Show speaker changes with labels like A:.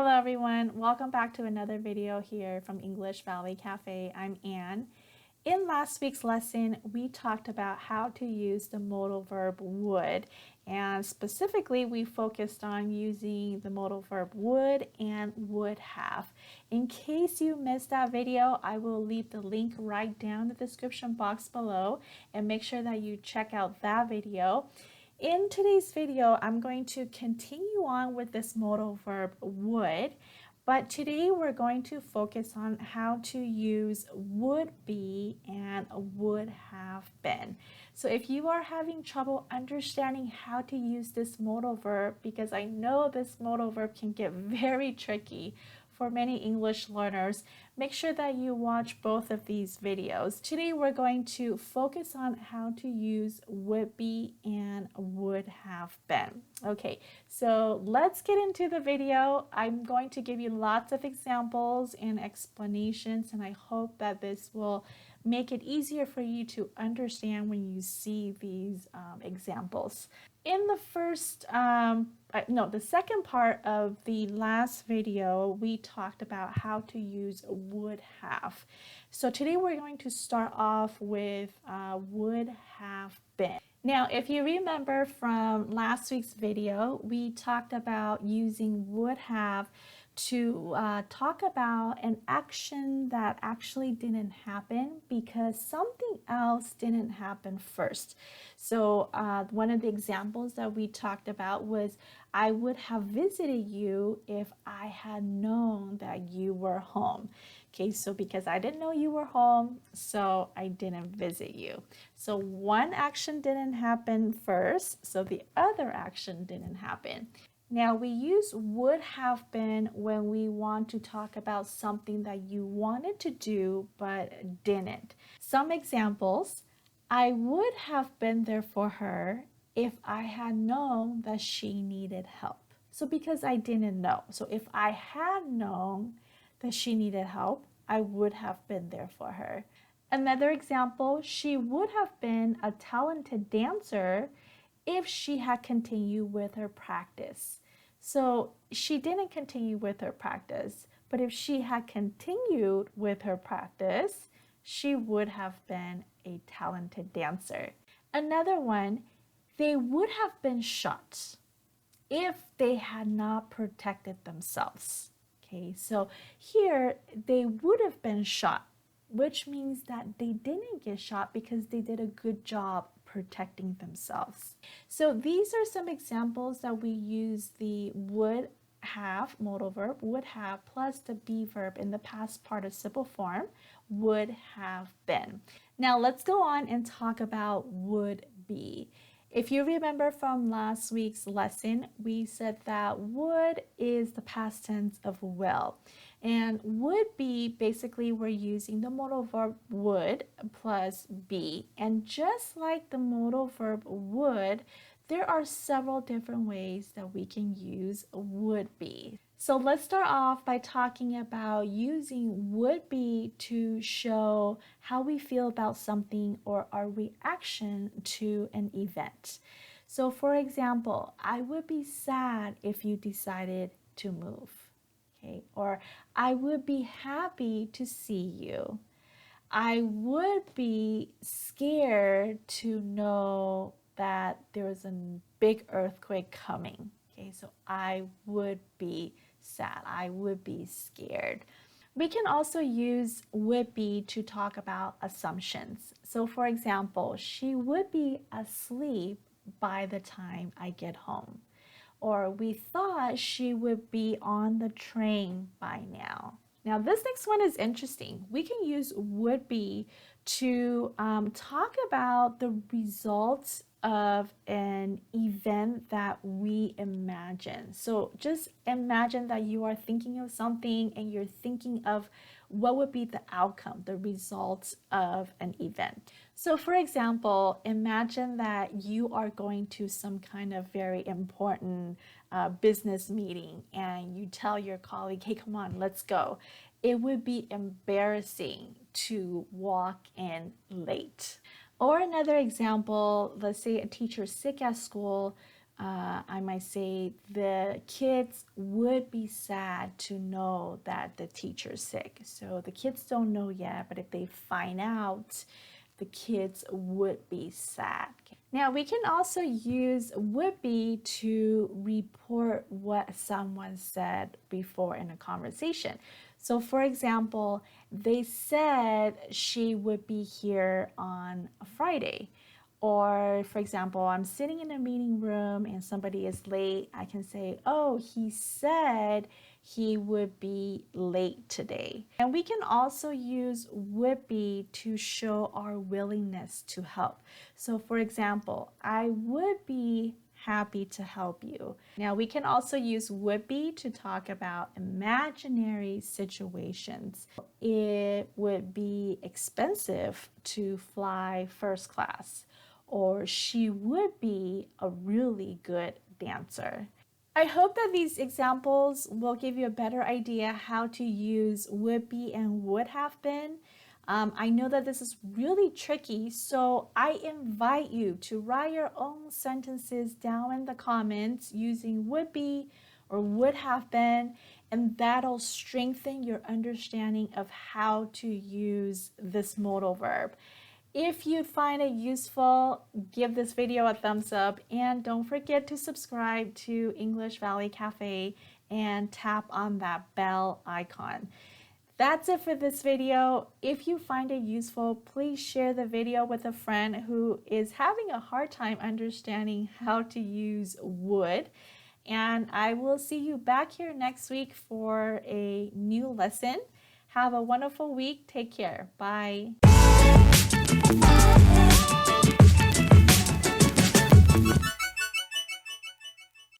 A: Hello everyone, welcome back to another video here from English Valley Cafe. I'm Anne. In last week's lesson, we talked about how to use the modal verb would, and specifically we focused on using the modal verb would and would have. In case you missed that video, I will leave the link right down in the description box below, and make sure that you check out that video. In today's video, I'm going to continue on with this modal verb would, but today we're going to focus on how to use would be and would have been. So if you are having trouble understanding how to use this modal verb, because I know this modal verb can get very tricky for many English learners, make sure that you watch both of these videos. Today we're going to focus on how to use would be and would have been. Okay, so let's get into the video. I'm going to give you lots of examples and explanations, and I hope that this will make it easier for you to understand when you see these examples. In the the second part of the last video, we talked about how to use would have. So today we're going to start off with would have been. Now, if you remember from last week's video, we talked about using would have to talk about an action that actually didn't happen because something else didn't happen first. So one of the examples that we talked about was, I would have visited you if I had known that you were home. Okay, so because I didn't know you were home, so I didn't visit you. So one action didn't happen first, so the other action didn't happen. Now we use would have been when we want to talk about something that you wanted to do but didn't. Some examples: I would have been there for her if I had known that she needed help. So because I didn't know. So if I had known that she needed help, I would have been there for her. Another example: she would have been a talented dancer if she had continued with her practice. So she didn't continue with her practice, but if she had continued with her practice, she would have been a talented dancer. Another one: they would have been shot if they had not protected themselves. Okay, so here they would have been shot, which means that they didn't get shot because they did a good job protecting themselves. So these are some examples that we use the would have modal verb, would have, plus the be verb in the past participle form, would have been. Now let's go on and talk about would be. If you remember from last week's lesson, we said that would is the past tense of will. And would be, basically we're using the modal verb would plus be. And just like the modal verb would, there are several different ways that we can use would be. So let's start off by talking about using would be to show how we feel about something or our reaction to an event. So for example, I would be sad if you decided to move. Okay, or I would be happy to see you. I would be scared to know that there is a big earthquake coming. Okay, so I would be sad. I would be scared. We can also use would be to talk about assumptions. So for example, she would be asleep by the time I get home. Or we thought she would be on the train by now. Now this next one is interesting. We can use would be to talk about the results of an event that we imagine. So just imagine that you are thinking of something and you're thinking of what would be the outcome, the results of an event. So for example, imagine that you are going to some kind of very important business meeting and you tell your colleague, hey, come on, let's go. It would be embarrassing to walk in late. Or another example, let's say a teacher is sick at school. I might say the kids would be sad to know that the teacher's sick. So the kids don't know yet, but if they find out, the kids would be sad. Now we can also use would be to report what someone said before in a conversation. So for example, they said she would be here on a Friday. Or for example, I'm sitting in a meeting room and somebody is late. I can say, oh, he said he would be late today. And we can also use would be to show our willingness to help. So for example, I would be happy to help you. Now we can also use would be to talk about imaginary situations. It would be expensive to fly first class, or she would be a really good dancer. I hope that these examples will give you a better idea how to use would be and would have been. I know that this is really tricky, so I invite you to write your own sentences down in the comments using would be or would have been, and that'll strengthen your understanding of how to use this modal verb. If you find it useful, give this video a thumbs up and don't forget to subscribe to English Valley Cafe and tap on that bell icon. That's it for this video. If you find it useful, please share the video with a friend who is having a hard time understanding how to use would. And I will see you back here next week for a new lesson. Have a wonderful week. Take care. Bye.